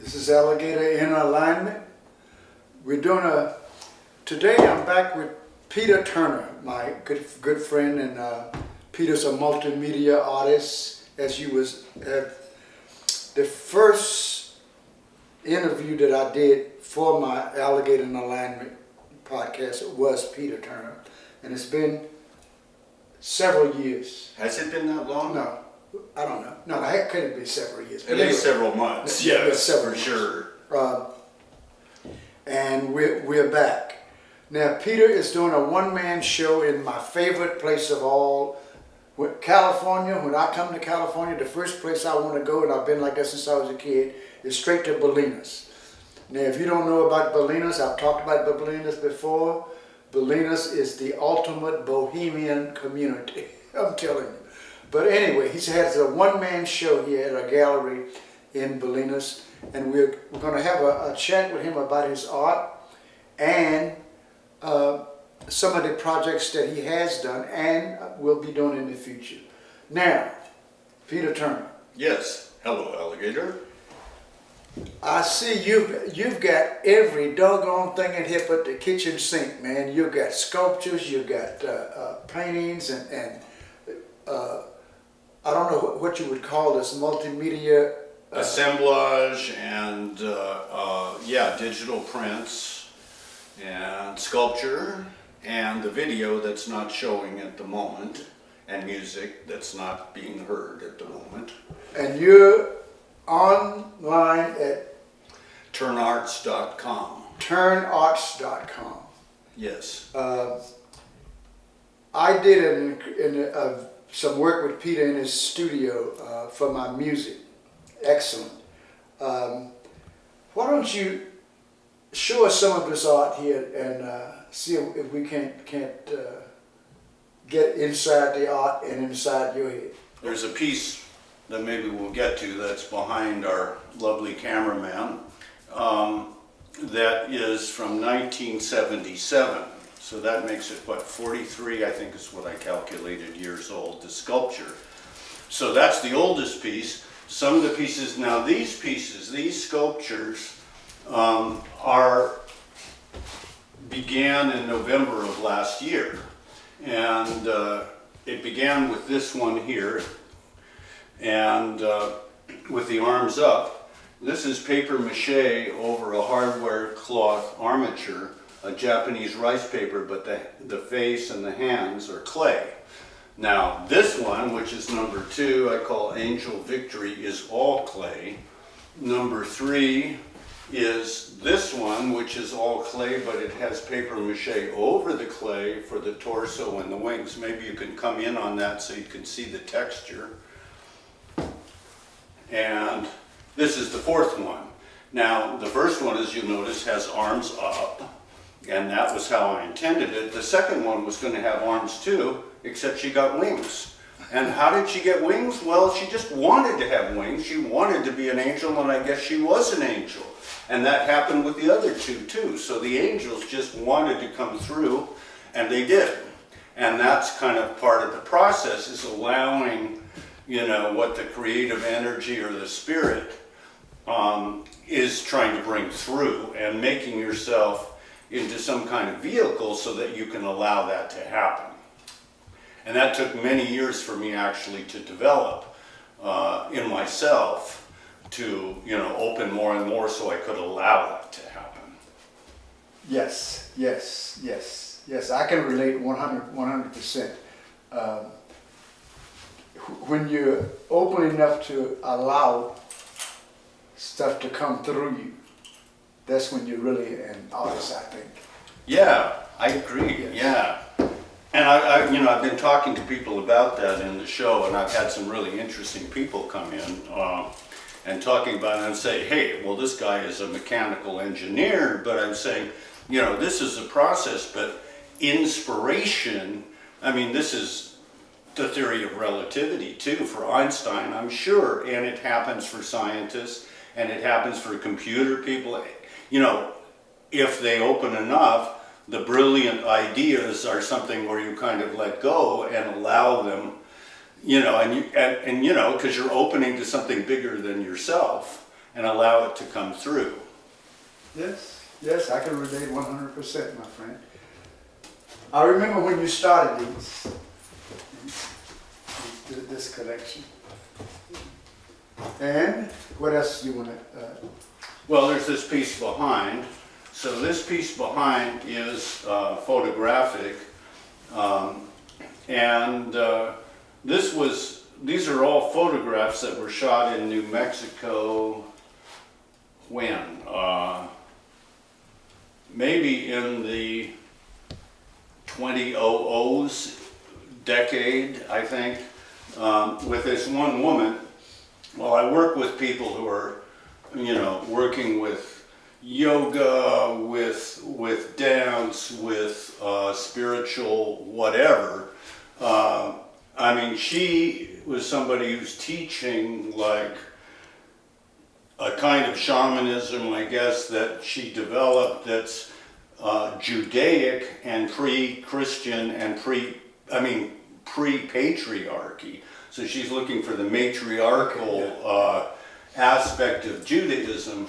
This is Alligator in Alignment. We're doing today I'm back with Peter Turne, my good friend, and Peter's a multimedia artist. As you was the first interview that I did for my Alligator in Alignment podcast was Peter Turne, and it's been several years. Has it been that long? No. I don't know. No, it couldn't be several years. At least several months. Yes, several for sure. And we're back. Now, Peter is doing a one-man show in my favorite place of all, California. When I come to California, the first place I want to go, and I've been like that since I was a kid, is straight to Bolinas. Now, if you don't know about Bolinas, I've talked about Bolinas before. Bolinas is the ultimate bohemian community. I'm telling you. But anyway, he has a one-man show here at a gallery in Bolinas, and we're going to have a chat with him about his art and some of the projects that he has done and will be doing in the future. Now, Peter Turne. Yes. Hello, Alligator. I see you've got every doggone thing in here but the kitchen sink, man. You've got sculptures, you've got paintings, and I don't know what you would call this, multimedia assemblage and digital prints and sculpture and the video that's not showing at the moment and music that's not being heard at the moment. And you're online at TurnArts.com. TurnArts.com. Yes. I did some work with Peter in his studio for my music. Excellent. Why don't you show us some of this art here and see if we can't get inside the art and inside your head. There's a piece that maybe we'll get to that's behind our lovely cameraman that is from 1977. So that makes it, what, 43, I think is what I calculated, years old, the sculpture. So that's the oldest piece. Some of the pieces, now these pieces, these sculptures began in November of last year. And it began with this one here, and with the arms up. This is paper mache over a hardware cloth armature, a Japanese rice paper, but the face and the hands are clay. Now this one, which is number 2, I call Angel Victory, is all clay. Number 3 is this one, which is all clay, but it has paper mache over the clay for the torso and the wings. Maybe you can come in on that so you can see the texture. And this is the 4th one. Now the first one, as you notice, has arms up. And that was how I intended it. The second one was going to have arms too, except she got wings. And how did she get wings? Well, she just wanted to have wings. She wanted to be an angel, and I guess she was an angel. And that happened with the other 2 too. So the angels just wanted to come through, and they did. And that's kind of part of the process, is allowing, what the creative energy or the spirit is trying to bring through, and making yourself into some kind of vehicle so that you can allow that to happen. And that took many years for me actually to develop in myself, to open more and more so I could allow that to happen. Yes. I can relate 100%. When you're open enough to allow stuff to come through you, that's when you're really an artist, I think. Yeah, I agree. Yes. Yeah, and I've been talking to people about that in the show, and I've had some really interesting people come in and talking about it and say, hey, well, this guy is a mechanical engineer, but I'm saying, this is a process, but inspiration. I mean, this is the theory of relativity too for Einstein, I'm sure, and it happens for scientists, and it happens for computer people. If they open enough, the brilliant ideas are something where you kind of let go and allow them, because you're opening to something bigger than yourself. and allow it to come through. Yes, yes, I can relate 100%, my friend. I remember when you started this collection. And what else do you want to? Well, there's this piece behind. So this piece behind is photographic, and these are all photographs that were shot in New Mexico. When? Maybe in the 2000s decade, I think, with this one woman. Well, I work with people who are, you know, working with yoga, with dance, with spiritual whatever. I mean, she was somebody who's teaching like a kind of shamanism, I guess, that she developed that's Judaic and pre-Christian and pre-patriarchy. So she's looking for the matriarchal aspect of Judaism.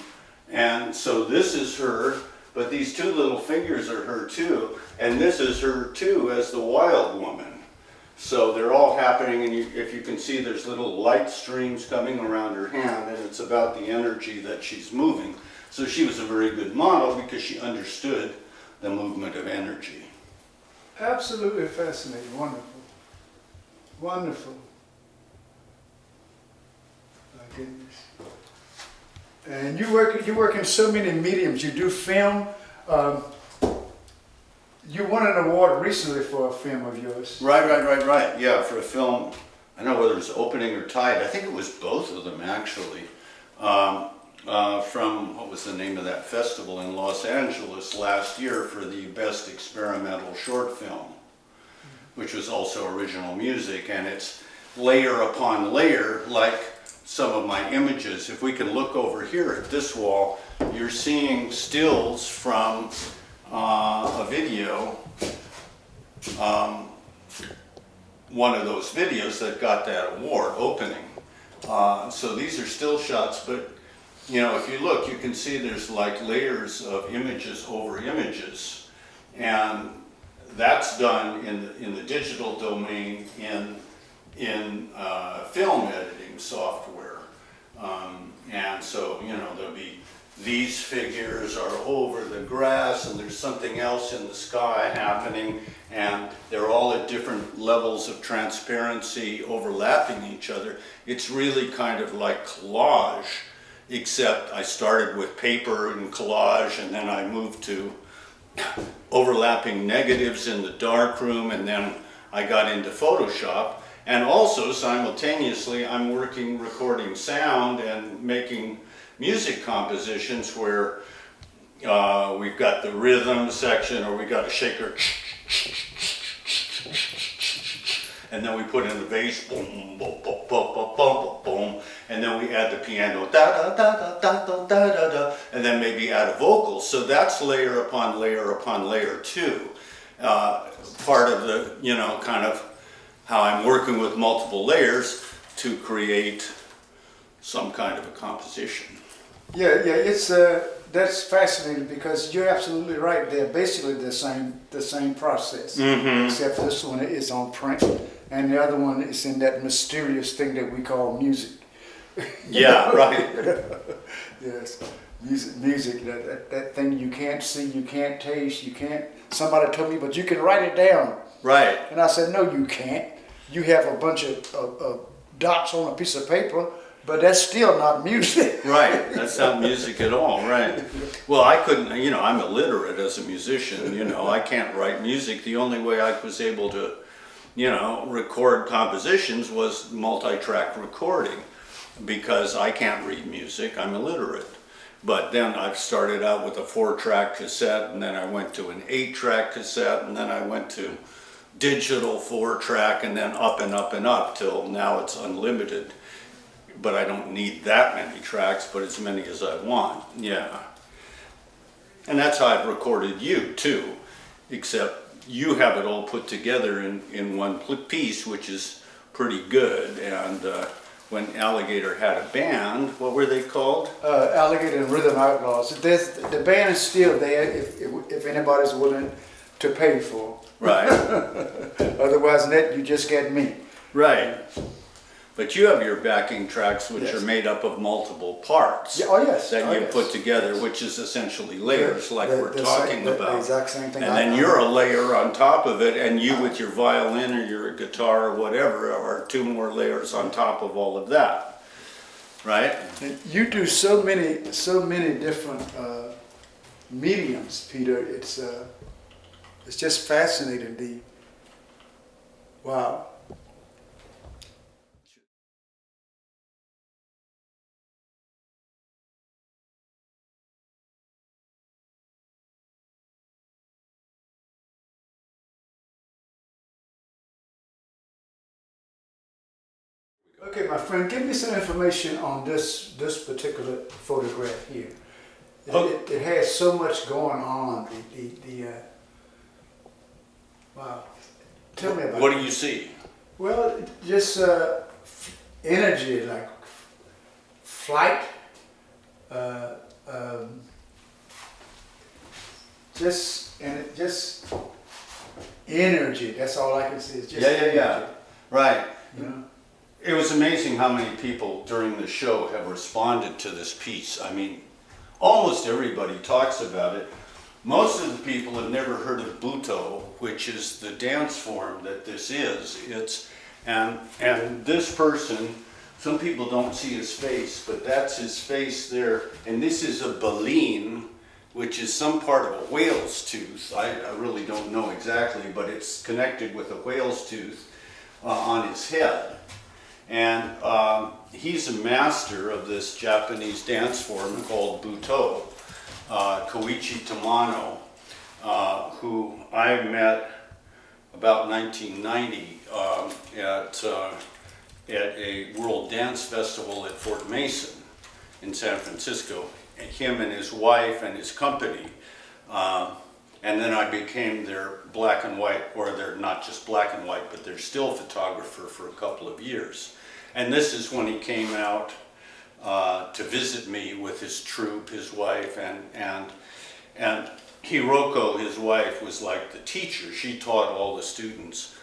And so this is her, but these two little figures are her too. And this is her too as the wild woman. So they're all happening, and if you can see, there's little light streams coming around her hand, and it's about the energy that she's moving. So she was a very good model because she understood the movement of energy. Absolutely fascinating, wonderful, wonderful. My goodness. And you work in so many mediums. You do film. You won an award recently for a film of yours. Right. Yeah, for a film. I don't know whether it was Opening or Tide. I think it was both of them, actually. From, what was the name of that festival in Los Angeles last year for the Best Experimental Short Film, which was also original music. And it's layer upon layer, like some of my images. If we can look over here at this wall, you're seeing stills from a video, one of those videos that got that award, Opening. So these are still shots, but you know, if you look, you can see there's like layers of images over images, and that's done in the digital domain in film editing software. And so, you know, there'll be these figures are over the grass and there's something else in the sky happening, and they're all at different levels of transparency overlapping each other. It's really kind of like collage, except I started with paper and collage, and then I moved to overlapping negatives in the darkroom, and then I got into Photoshop. And also simultaneously I'm recording sound and making music compositions where we've got the rhythm section, or we got a shaker, and then we put in the bass, boom, boom, boom, boom, boom, boom, boom, and then we add the piano, da da da da da da da da, and then maybe add a vocal. So that's layer upon layer upon layer too. Part of the, you know, kind of how I'm working with multiple layers to create some kind of a composition. Yeah, it's that's fascinating because you're absolutely right. They're basically the same process, except this one is on print, and the other one is in that mysterious thing that we call music. Yeah, right. Yes, music. That thing you can't see, you can't taste, you can't. Somebody told me, but you can write it down. Right. And I said, no, you can't. You have a bunch of dots on a piece of paper. But that's still not music. Right, that's not music at all, right. Well, I couldn't, you know, I'm illiterate as a musician, you know, I can't write music. The only way I was able to, you know, record compositions was multi-track recording, because I can't read music, I'm illiterate. But then I've started out with a 4-track cassette, and then I went to an 8-track cassette, and then I went to digital 4-track, and then up and up and up till now it's unlimited. But I don't need that many tracks, but as many as I want, yeah. And that's how I've recorded you too, except you have it all put together in one piece, which is pretty good. And when Alligator had a band. What were they called? Alligator and Rhythm Outlaws. The band is still there if anybody's willing to pay for. Right. Otherwise, Ned, you just get me. Right. But you have your backing tracks, which Yes. are made up of multiple parts. Yeah, oh yes. That oh, you yes. put together, which is essentially layers, like The- we're the talking the about. exact same thing. And then you're a layer on top of it, and you with your violin or your guitar or whatever are 2 more layers on top of all of that, right? You do so many different mediums, Peter. It's just fascinating. Wow. Okay, my friend, give me some information on this particular photograph here. It has so much going on. Wow. Tell me about What it. do you see? Well, just energy, like flight, just energy. That's all I can see. It's just energy, Right. you know? It was amazing how many people during the show have responded to this piece. I mean, almost everybody talks about it. Most of the people have never heard of Buto, which is the dance form that this is. And this person, some people don't see his face, but that's his face there. And this is a baleen, which is some part of a whale's tooth. I really don't know exactly, but it's connected with a whale's tooth on his head. And he's a master of this Japanese dance form called Buto, Koichi Tamano, who I met about 1990 at a World Dance Festival at Fort Mason in San Francisco. And him and his wife and his company. And then I became their black and white, or they're not just black and white, but they're still photographer for a couple of years. And this is when he came out to visit me with his troupe, his wife, and Hiroko, his wife, was like the teacher. She taught all the students,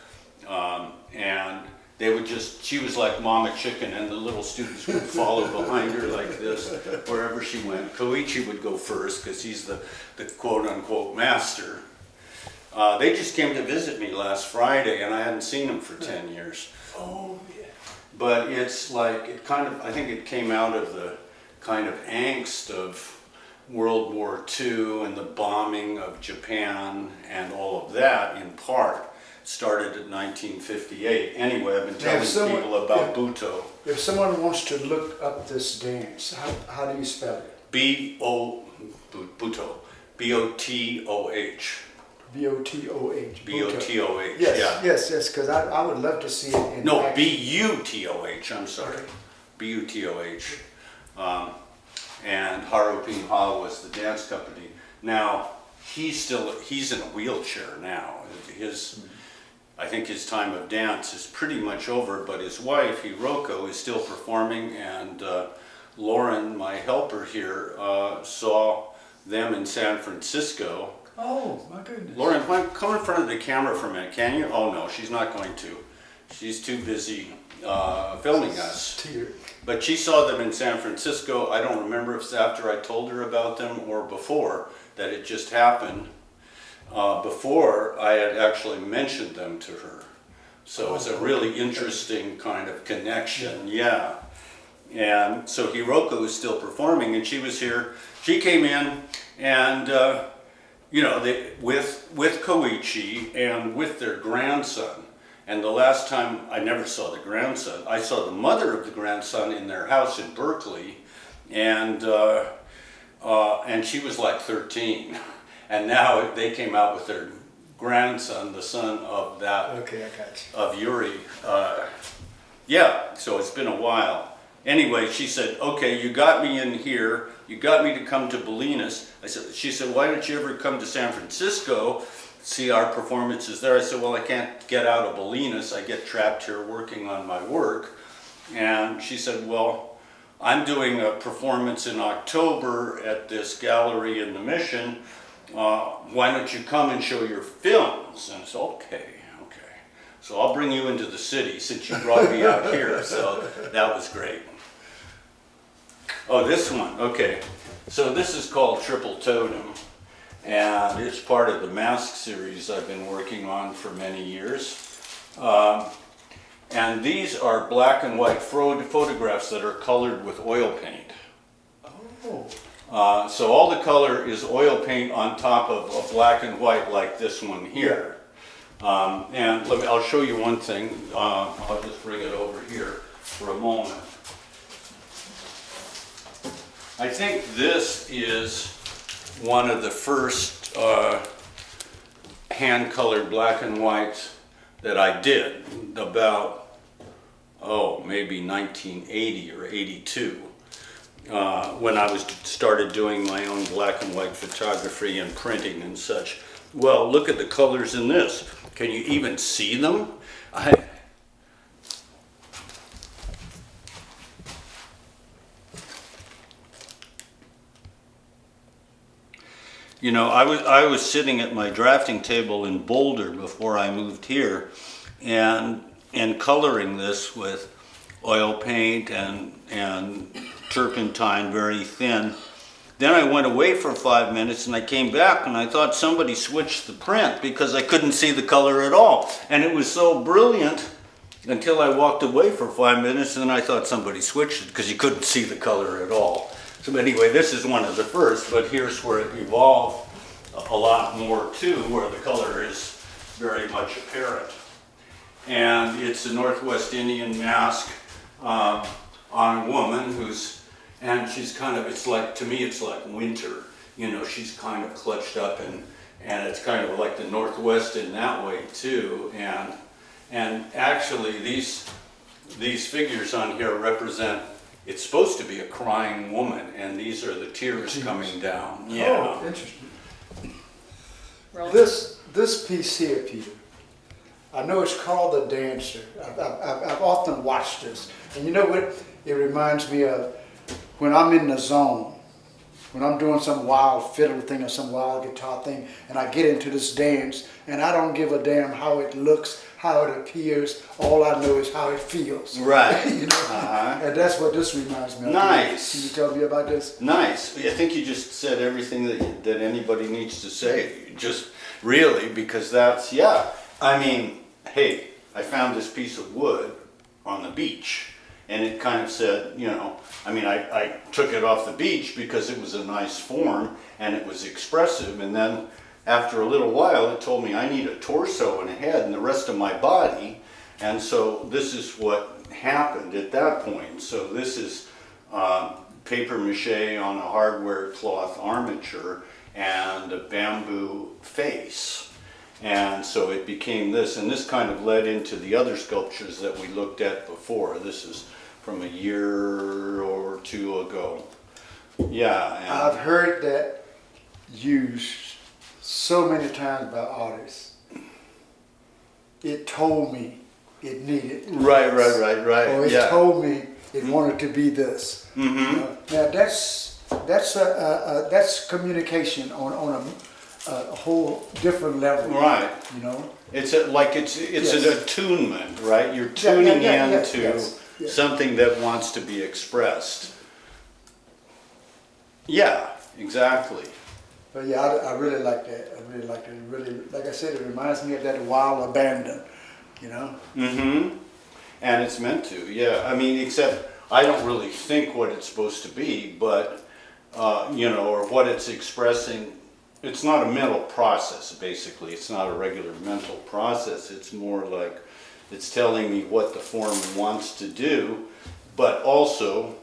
and they would she was like Mama Chicken, and the little students would follow behind her like this wherever she went. Koichi would go first because he's the quote-unquote master. They just came to visit me last Friday, and I hadn't seen them for 10 years. Oh, yeah. But it's like, I think it came out of the kind of angst of World War II and the bombing of Japan and all of that, in part. Started in 1958. Anyway, I've been telling people about Buto. If someone wants to look up this dance, how do you spell it? Buto. B-O-T-O-H. B-O-T-O-H. B-O-T-O-H, Yes, yeah. yes, because I would love to see it in No, action. B-U-T-O-H, I'm sorry. Okay. B-U-T-O-H. And Harupi Ha was the dance company. Now, he's in a wheelchair now. I think his time of dance is pretty much over, but his wife, Hiroko, is still performing, and Lauren, my helper here, saw them in San Francisco. Oh, my goodness. Lauren, come in front of the camera for a minute, can you? Oh no, she's not going to. She's too busy filming us. Tear. But she saw them in San Francisco. I don't remember if it's after I told her about them or before that it just happened. Before I had actually mentioned them to her. So it's a really interesting kind of connection, yeah. And so Hiroko is still performing, and she was here. She came in, and with Koichi and with their grandson. And the last time I never saw the grandson, I saw the mother of the grandson in their house in Berkeley, and she was like 13. And now they came out with their grandson, the son of that, Okay, I got you. of Yuri. Yeah, so it's been a while. Anyway, she said, okay, you got me in here. You got me to come to Bolinas. She said, why don't you ever come to San Francisco, see our performances there? I said, well, I can't get out of Bolinas. I get trapped here working on my work. And she said, well, I'm doing a performance in October at this gallery in the Mission. Why don't you come and show your films? And I said, okay. So I'll bring you into the city since you brought me out here. So that was great. Oh, this one, okay. So this is called Triple Totem, and it's part of the mask series I've been working on for many years. And these are black and white photographs that are colored with oil paint. Oh. So all the color is oil paint on top of a black and white like this one here. And I'll show you one thing. I'll just bring it over here for a moment. I think this is one of the first hand-colored black and whites that I did about, maybe 1980 or 82, when I started doing my own black and white photography and printing and such. Well, look at the colors in this. Can you even see them? You know, I was sitting at my drafting table in Boulder before I moved here, and coloring this with oil paint and turpentine, very thin. Then I went away for 5 minutes and I came back and I thought somebody switched the print because I couldn't see the color at all. And it was so brilliant until I walked away for 5 minutes and I thought somebody switched it because you couldn't see the color at all. So anyway, this is one of the first, but here's where it evolved a lot more too, where the color is very much apparent. And it's a Northwest Indian mask on a woman and she's kind of, it's like, to me it's like winter. You know, she's kind of clutched up and it's kind of like the Northwest in that way too. And actually these figures on here represent, it's supposed to be a crying woman, and these are the tears coming down. Yeah. Oh, interesting. This piece here, Peter, I know it's called The Dancer. I've often watched this. And you know what it reminds me of? When I'm in the zone, when I'm doing some wild fiddle thing or some wild guitar thing, and I get into this dance, and I don't give a damn how it looks, how it appears. All I know is how it feels. Right. You know? And that's what this reminds me of. Nice. Can you tell me about this? Nice. I think you just said everything that anybody needs to say. Just really, because that's, yeah. I mean, hey, I found this piece of wood on the beach. And it kind of said, you know, I mean, I took it off the beach because it was a nice form and it was expressive. And then after a little while, it told me I need a torso and a head and the rest of my body. And so this is what happened at that point. So this is paper mache on a hardware cloth armature and a bamboo face. And so it became this, and this kind of led into the other sculptures that we looked at before. This is from a year or two ago. Yeah. And I've heard that used so many times by artists. It told me it needed this. Right. Or it told me it wanted to be this. Mm-hmm. Now that's communication on a whole different level. Right. You know. It's an attunement, right? You're tuning into something that wants to be expressed. Yeah, exactly. But yeah, I really like that. I really like it. It really, like I said, it reminds me of that wild abandon, you know? Mm-hmm. And it's meant to, yeah. I mean, except I don't really think what it's supposed to be, but, you know, or what it's expressing. It's not a mental process, basically. It's not a regular mental process. It's more like it's telling me what the form wants to do, but also,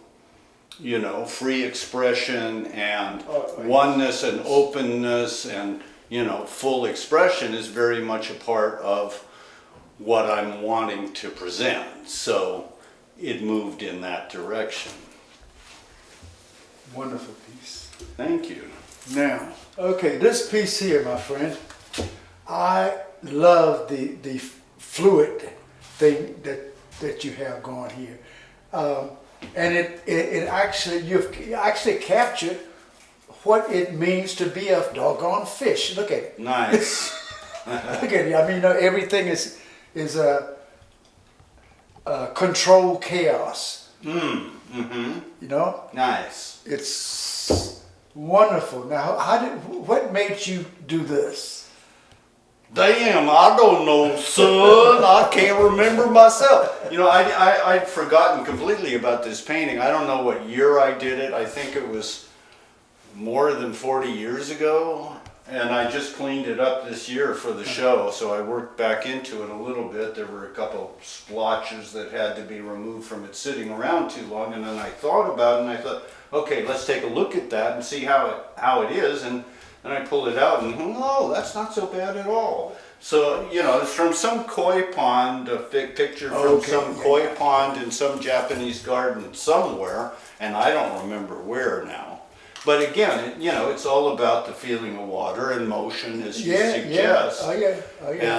you know, free expression and oneness and openness and, you know, full expression is very much a part of what I'm wanting to present. So it moved in that direction. Wonderful piece. Thank you. Now, okay, this piece here, my friend, I love the fluid thing that you have going here. And it actually, you've actually captured what it means to be a doggone fish. Look at it. Nice. Look at it. I mean, you know, everything is a controlled chaos. You know? Nice. It's wonderful. Now, what made you do this? Damn, I don't know, son. I can't remember myself. You know, I'd forgotten completely about this painting. I don't know what year I did it. I think it was more than 40 years ago. And I just cleaned it up this year for the show, so I worked back into it a little bit. There were a couple splotches that had to be removed from it sitting around too long, and then I thought about it, and I thought, okay, let's take a look at that and see how it is, and I pulled it out, and oh, that's not so bad at all. So, you know, it's from some koi pond, a picture from some koi pond in some Japanese garden somewhere, and I don't remember where now. But again, you know, it's all about the feeling of water and motion, as you suggest. Oh yeah.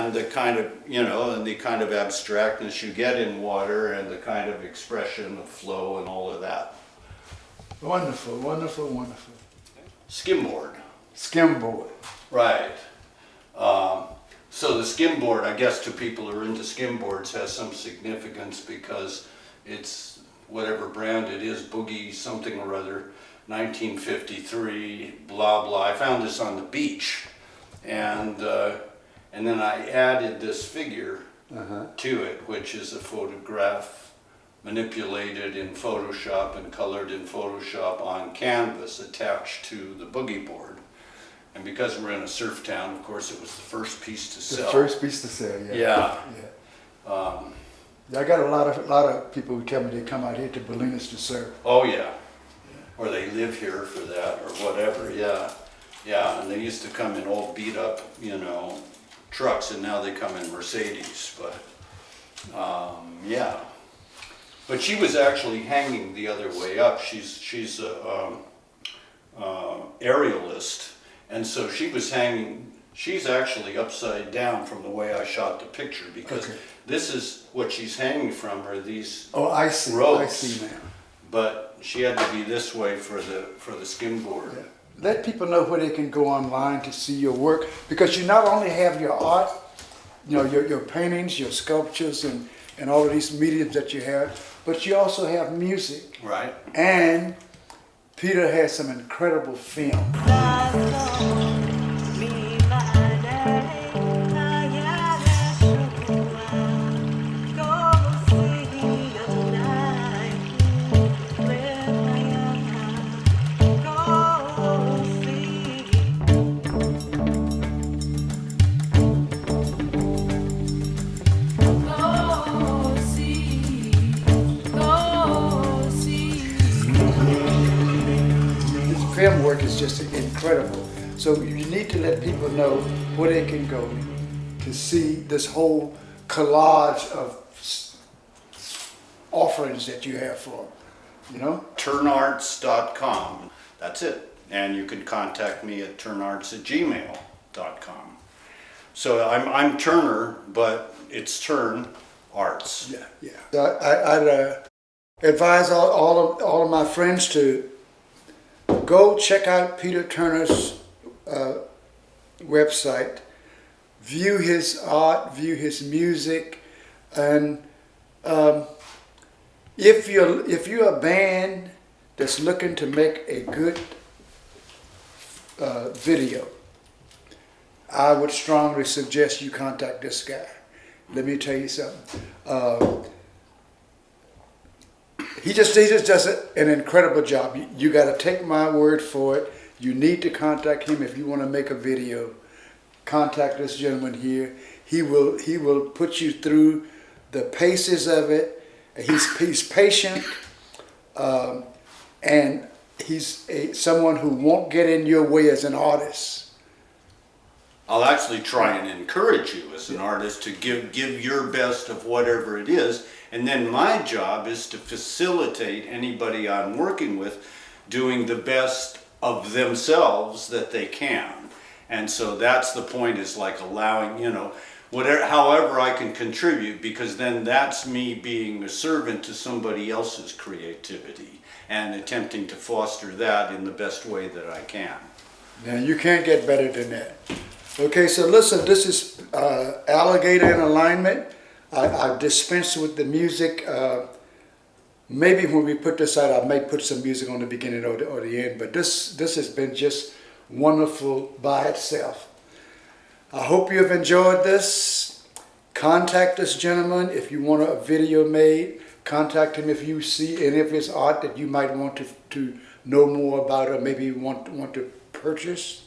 And the kind of, you know, and the kind of abstractness you get in water and the kind of expression of flow and all of that. Wonderful, wonderful, wonderful. Skimboard. Skimboard. Right. So the skimboard, I guess to people who are into skimboards, has some significance because it's whatever brand it is, Boogie something or other, 1953, blah blah. I found this on the beach, and then I added this figure to it, which is a photograph manipulated in Photoshop and colored in Photoshop on canvas attached to the boogie board. And because we're in a surf town, of course, it was the first piece to sell. The first piece to sell, yeah. Yeah. I got a lot of people who tell me they come out here to Bolinas to surf. Oh yeah. Or they live here for that, or whatever, yeah. Yeah, and they used to come in all beat up, you know, trucks, and now they come in Mercedes, but, yeah. But she was actually hanging the other way up. She's a aerialist, and so she was hanging, she's actually upside down from the way I shot the picture, because this is what she's hanging from, are these I see. ropes. I see now. But she had to be this way for the skimboard. Yeah. Let people know where they can go online to see your work, because you not only have your art, you know, your paintings, your sculptures, and all of these mediums that you have, but you also have music. Right. And Peter has some incredible film. Film work is just incredible. So you need to let people know where they can go to see this whole collage of offerings that you have for them, you know? TurnArts.com. That's it. And you can contact me at turnarts@gmail.com. So I'm Turner, but it's Turn Arts. Yeah. I'd advise all of my friends to go check out Peter Turner's website, view his art, view his music, and if you're a band that's looking to make a good video, I would strongly suggest you contact this guy. Let me tell you something. He just does an incredible job. You got to take my word for it. You need to contact him if you want to make a video. Contact this gentleman here. He will put you through the paces of it. He's patient, and he's someone who won't get in your way as an artist. I'll actually try and encourage you as an artist to give your best of whatever it is. And then my job is to facilitate anybody I'm working with doing the best of themselves that they can. And so that's the point, is like allowing, you know, whatever, however I can contribute, because then that's me being a servant to somebody else's creativity and attempting to foster that in the best way that I can. Now, you can't get better than that. Okay, so listen, this is Alligator in alignment. I dispense with the music. Maybe when we put this out, I may put some music on the beginning or the end, but this has been just wonderful by itself. I hope you've enjoyed this. Contact this gentleman if you want a video made. Contact him if you see any of his art that you might want to know more about, or maybe want to purchase.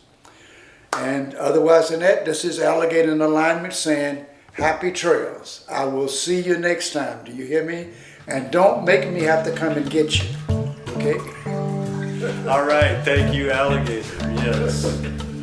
And otherwise than that, this is Alligator in Alignment saying happy trails. I will see you next time. Do you hear me? And don't make me have to come and get you. Okay? All right, thank you, Alligator. Yes.